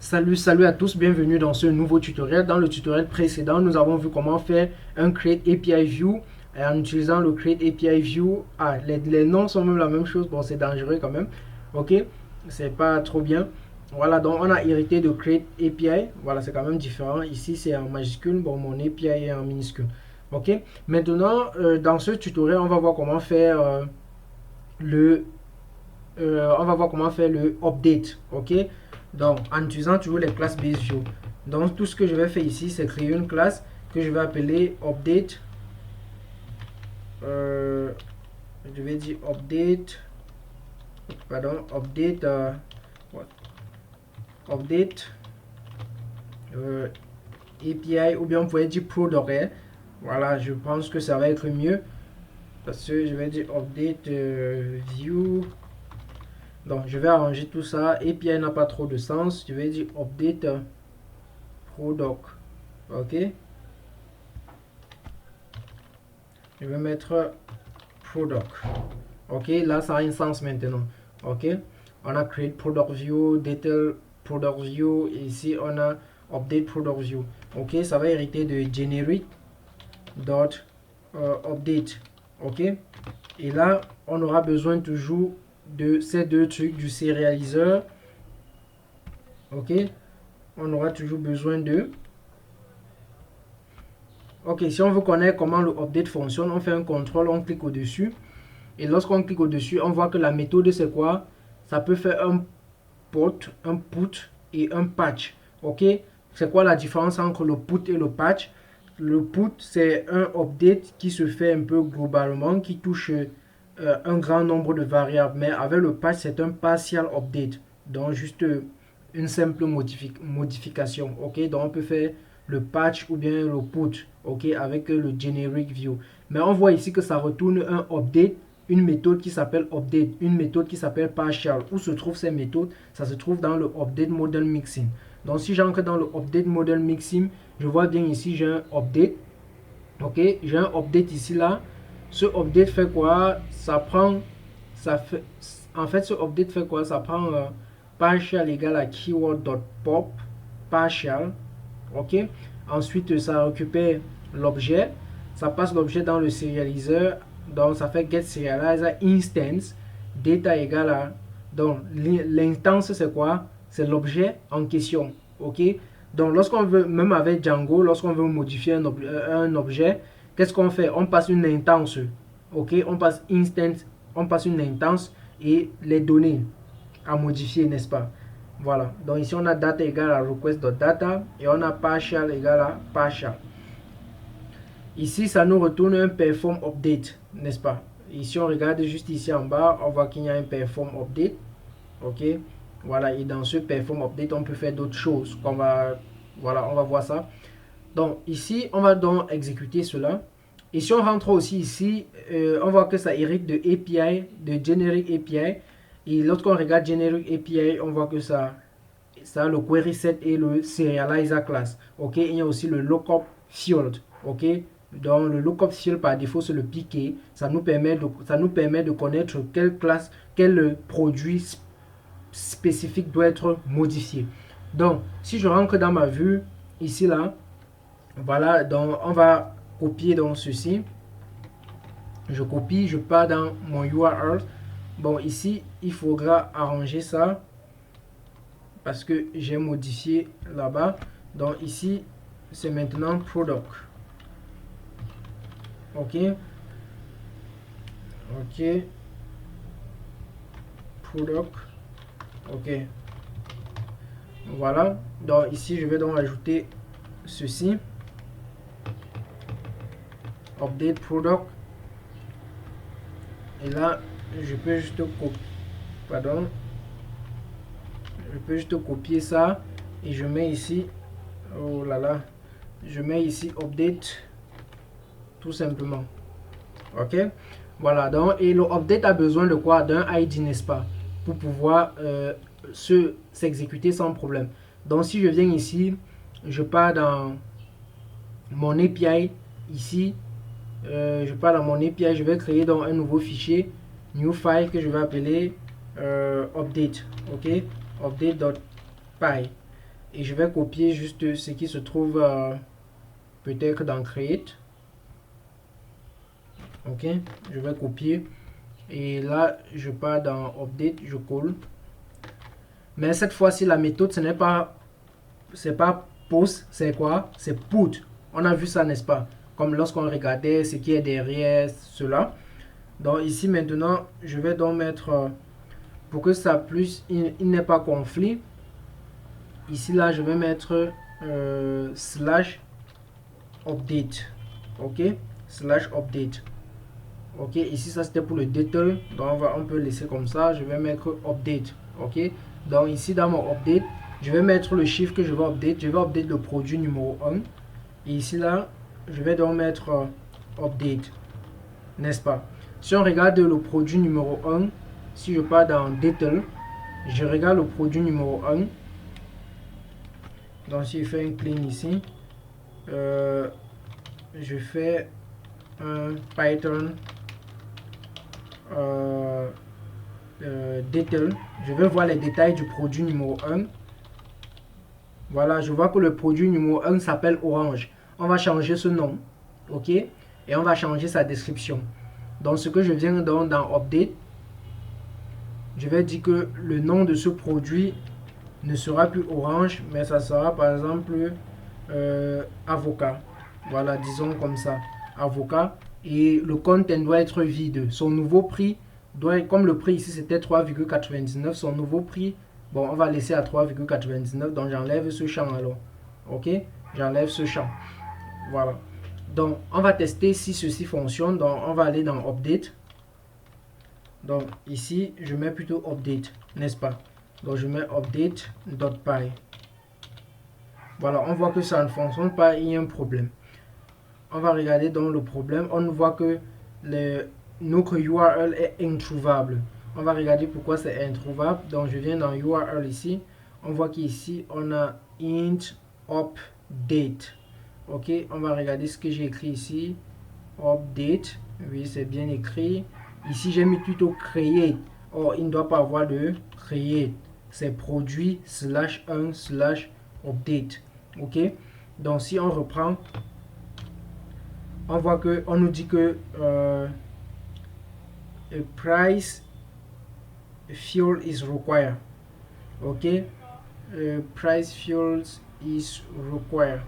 Salut à tous, bienvenue dans ce nouveau tutoriel. Dans le tutoriel précédent, nous avons vu comment faire un Create API View en utilisant le Create API View. Les noms sont même la même chose, bon c'est dangereux quand même, ok, c'est pas trop bien. Voilà, donc on a hérité de Create API, voilà c'est quand même différent. Ici c'est en majuscule, bon mon API est en minuscule, ok. Maintenant, dans ce tutoriel, on va voir comment faire le update, ok. Donc en utilisant toujours les classes base view. Donc tout ce que je vais faire ici, c'est créer une classe que je vais appeler update. Je vais dire update, pardon, update, update API, ou bien on pourrait dire product. Voilà, je pense que ça va être mieux parce que je vais dire update view. Donc je vais arranger tout ça. API n'a pas trop de sens. Je vais dire update product. Ok. Je vais mettre product. Ok. Là ça a un sens maintenant. Ok. On a create product view, detail product view. Et ici on a update product view. Ok. Ça va hériter de generic dot update. Ok. Et là on aura besoin toujours de ces deux trucs du sérialiseur. Ok, on aura toujours besoin de. Ok, si on veut connaître comment le update fonctionne, on fait un contrôle, on clique au dessus, et lorsqu'on clique au dessus, on voit que la méthode c'est quoi? Ça peut faire un put et un patch. Ok, c'est quoi la différence entre le put et le patch? Le put c'est un update qui se fait un peu globalement, qui touche un grand nombre de variables, mais avec le patch c'est un partial update, donc juste une simple modification. Ok, donc on peut faire le patch ou bien le put, ok, avec le generic view. Mais on voit ici que ça retourne un update, une méthode qui s'appelle update, une méthode qui s'appelle partial. Où se trouvent ces méthodes? Ça se trouve dans le update model mixing. Donc si j'entre dans le update model mixing, je vois bien ici j'ai un update. Ok, j'ai un update ici là. Ce update fait quoi? En fait, ce update fait quoi? Ça prend partial égale à keyword.pop partial. Ok, ensuite ça récupère l'objet, ça passe l'objet dans le sérialiseur, donc ça fait get serializer instance data égale à, donc l'instance c'est quoi? C'est l'objet en question. Ok, donc lorsqu'on veut, même avec Django, lorsqu'on veut modifier un objet, qu'est-ce qu'on fait? On passe une instance. Ok, on passe instance, on passe une instance et les données à modifier, n'est-ce pas? Voilà, donc ici on a data égale à request.data et on a partial égale à partial. Ici ça nous retourne un perform update, n'est-ce pas? Ici on regarde juste ici en bas, on voit qu'il y a un perform update. Ok, voilà, et dans ce perform update on peut faire d'autres choses voilà, on va voir ça. Donc ici on va donc exécuter cela. Et si on rentre aussi ici, on voit que ça hérite de API, de generic API. Et lorsqu'on regarde generic API, on voit que ça a le query set et le serializer class. Ok, il y a aussi le lookup field. Ok, donc le lookup field par défaut c'est le piqué. Ça nous permet de connaître quelle classe, quel produit spécifique doit être modifié. Donc si je rentre dans ma vue ici là, voilà, donc on va copier dans ceci. Je copie, je pars dans mon URL. Bon, ici il faudra arranger ça parce que j'ai modifié là-bas. Donc ici c'est maintenant product. Ok, ok, product. Ok, voilà, donc ici je vais donc ajouter ceci, update product, et là je peux juste copier ça et je mets ici, oh là là, je mets ici update tout simplement. Ok, voilà, donc et le update a besoin de quoi? D'un ID, n'est-ce pas, pour pouvoir s'exécuter sans problème. Donc si je viens ici, je pars dans mon API ici, je pars dans mon API, je vais créer donc un nouveau fichier, new file, que je vais appeler update. Ok, update.py. Et je vais copier juste ce qui se trouve peut-être dans Create. Ok, je vais copier. Et là, je pars dans Update, je colle. Mais cette fois-ci, la méthode, c'est pas post, c'est quoi? C'est put. On a vu ça, n'est-ce pas? Comme lorsqu'on regardait ce qui est derrière cela. Donc ici maintenant, je vais donc mettre, pour que ça plus, il n'est pas conflit. Ici là, je vais mettre slash update. Ok, slash update. Ok, ici ça c'était pour le detail. Donc on peut laisser comme ça. Je vais mettre update. Ok, donc ici dans mon update, je vais mettre le chiffre que je vais update. Je vais update le produit numéro 1. Et ici là, je vais donc mettre update. N'est-ce pas? Si on regarde le produit numéro 1, si je pars dans detail, je regarde le produit numéro 1. Donc si je fais un clean ici, je fais un Python detail. Je vais voir les détails du produit numéro 1. Voilà, je vois que le produit numéro 1 s'appelle Orange. On va changer ce nom. Ok, et on va changer sa description. Donc ce que je viens dans Update, je vais dire que le nom de ce produit ne sera plus Orange, mais ça sera par exemple avocat. Voilà, disons comme ça, avocat. Et le content doit être vide. Son nouveau prix doit être, comme le prix ici c'était 3,99, son nouveau prix, bon, on va laisser à 3,99. Donc j'enlève ce champ alors. Ok, j'enlève ce champ. Voilà. Donc on va tester si ceci fonctionne. Donc on va aller dans Update. Donc ici je mets plutôt Update, n'est-ce pas? Donc je mets update.py. Voilà, on voit que ça ne fonctionne pas, il y a un problème. On va regarder dans le problème. On voit que notre URL est introuvable. On va regarder pourquoi c'est introuvable. Donc je viens dans URL ici. On voit qu'ici on a int update. Ok, on va regarder ce que j'ai écrit ici. Update. Oui, c'est bien écrit. Ici j'ai mis plutôt create. Or, il ne doit pas avoir de create. C'est produit /1/update. Ok, donc si on reprend, on voit que on nous dit que a price field is required. Ok, price fields is required.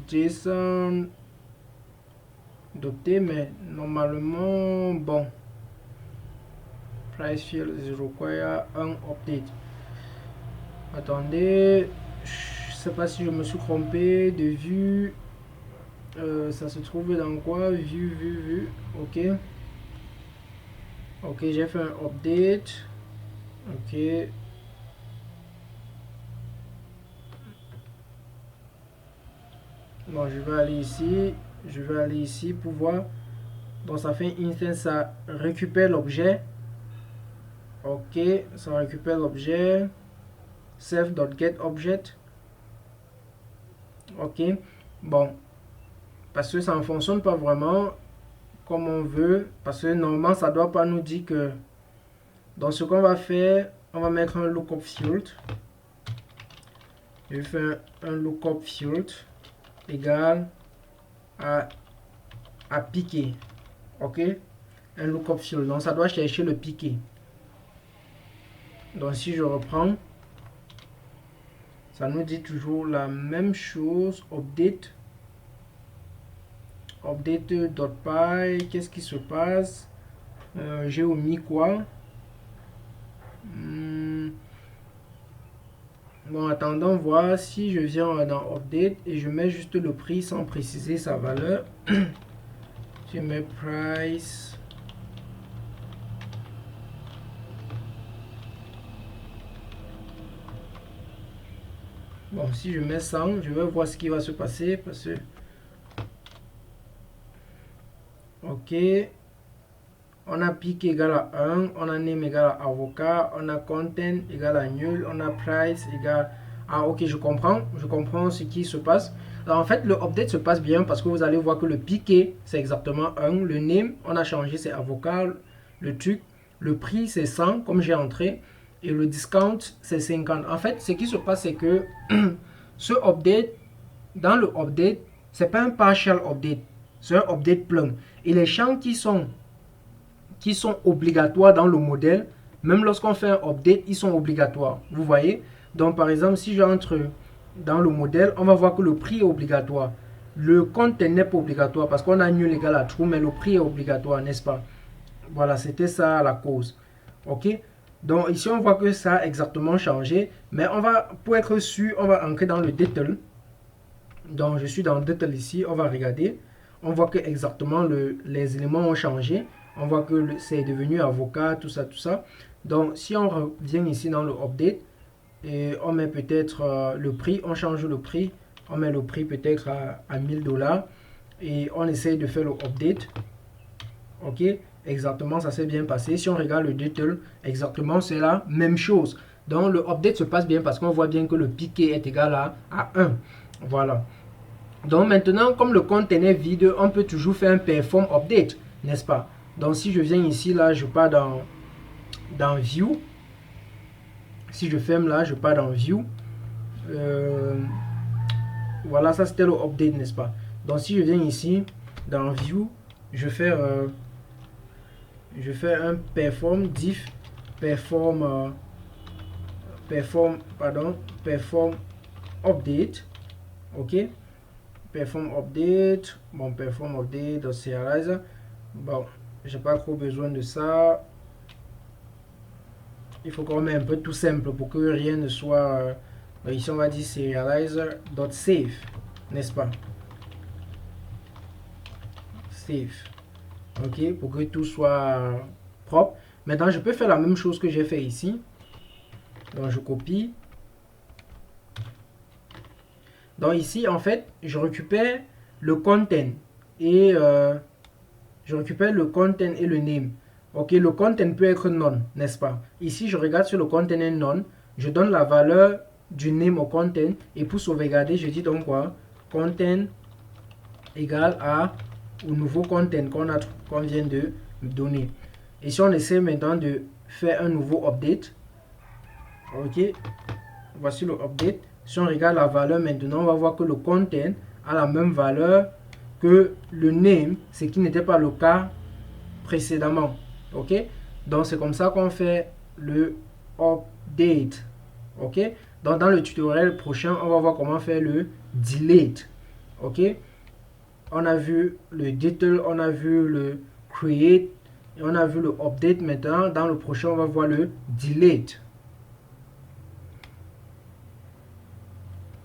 JSON doté, mais normalement bon. Price field is required un update. Attendez, je sais pas si je me suis trompé de vue. Ça se trouve dans quoi? Vue. Ok. Ok, j'ai fait un update. Ok. Bon, je vais aller ici. Je vais aller ici pour voir. Donc ça fait une instance, ça récupère l'objet. Ok, ça récupère l'objet. Self.getObject. Ok, bon, parce que ça ne fonctionne pas vraiment comme on veut, parce que normalement ça doit pas nous dire que. Donc ce qu'on va faire, on va mettre un lookup field. Je vais faire un lookup field égal à piqué. Ok, un lookup field, donc ça doit chercher le piqué. Donc si je reprends, ça nous dit toujours la même chose. Update.py. Qu'est-ce qui se passe? J'ai omis quoi? Bon, attendons voir si je viens dans Update et je mets juste le prix sans préciser sa valeur. Je mets price. Bon, si je mets 100, je vais voir ce qui va se passer parce que. Ok. On a pic égal à 1, on a name égal à avocat, on a content égal à nul, on a price égal à... Ah, ok, je comprends ce qui se passe. Alors, en fait, le update se passe bien parce que vous allez voir que le piqué, c'est exactement 1. Le name, on a changé, c'est avocat. Le truc, le prix, c'est 100, comme j'ai entré. et le discount c'est 50. En fait, ce qui se passe, c'est que ce update, dans le update, c'est pas un partial update, c'est un update plein. Et les champs qui sont obligatoires dans le modèle, même lorsqu'on fait un update, ils sont obligatoires. Vous voyez? Donc, par exemple, si j'entre dans le modèle, on va voir que le prix est obligatoire. Le content n'est pas obligatoire parce qu'on a new égal à true, mais le prix est obligatoire, n'est-ce pas? Voilà, c'était ça la cause. Ok? Donc, ici, on voit que ça a exactement changé. Mais on va, pour être sûr, on va entrer dans le detail. Donc, je suis dans le detail ici. On va regarder. On voit que exactement les éléments ont changé. On voit que c'est devenu avocat, tout ça, tout ça. Donc, si on revient ici dans le update, et on met peut-être le prix, on change le prix, on met le prix peut-être à 1000 $, et on essaye de faire le update. Ok, exactement, ça s'est bien passé. Si on regarde le detail, exactement, c'est la même chose. Donc, le update se passe bien parce qu'on voit bien que le piqué est égal à 1. Voilà. Donc, maintenant, comme le conteneur est vide, on peut toujours faire un perform update, n'est-ce pas? Donc, si je viens ici, là, je pars dans View. Si je ferme là, je pars dans View. Voilà, ça c'était le update, n'est-ce pas? Donc, si je viens ici, dans View, je fais un perform diff perform update. Ok, perform update. Bon, perform update dans serializer. Bon, j'ai pas trop besoin de ça. Il faut qu'on mette un peu tout simple pour que rien ne soit ici on va dire serializer.save, n'est-ce pas? Save. Ok, pour que tout soit propre. Maintenant, je peux faire la même chose que j'ai fait ici. Donc, je copie. Donc, ici, en fait, je récupère le content et le name. Ok, le content peut être non, n'est-ce pas? Ici, je regarde sur le content est non. Je donne la valeur du name au content. Et pour sauvegarder, je dis donc quoi? Content égale au nouveau content qu'on vient de donner. Et si on essaie maintenant de faire un nouveau update, ok, voici le update. Si on regarde la valeur maintenant, on va voir que le content a la même valeur que le name, ce qui n'était pas le cas précédemment. Ok, donc c'est comme ça qu'on fait le update. Ok, donc dans le tutoriel prochain, on va voir comment faire le delete. Ok, on a vu le detail, on a vu le create et on a vu le update. Maintenant dans le prochain on va voir le delete.